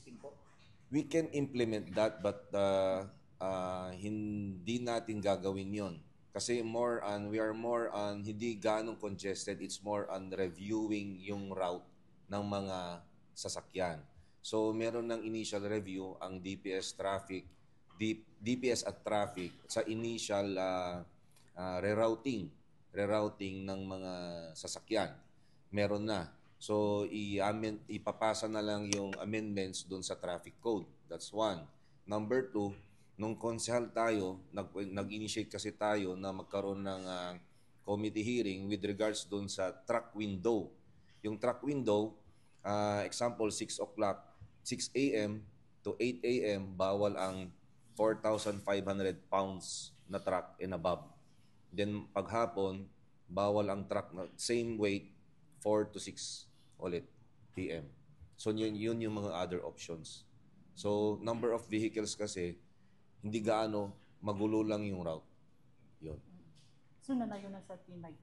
system po? We can implement that, but hindi natin gagawin yon. Kasi we are more on, hindi ganong congested, it's more on reviewing yung route ng mga sasakyan. So, meron ng initial review ang DPS traffic, DPS at traffic sa initial rerouting ng mga sasakyan. Meron na. So, ipapasa na lang yung amendments doon sa traffic code. That's one. Number two, nung konsehal tayo, nag-initiate kasi tayo na magkaroon ng committee hearing with regards doon sa truck window. Yung truck window, example, 6 o'clock, 6 a.m. to 8 a.m., bawal ang 4,500 pounds na truck and above. Then, paghapon, bawal ang truck na same weight, 4 to 6 ulit p.m. So, yun yung mga other options. So, number of vehicles kasi, hindi gaano, magulo lang yung route. Yun. So, nanayo na sa Tinay.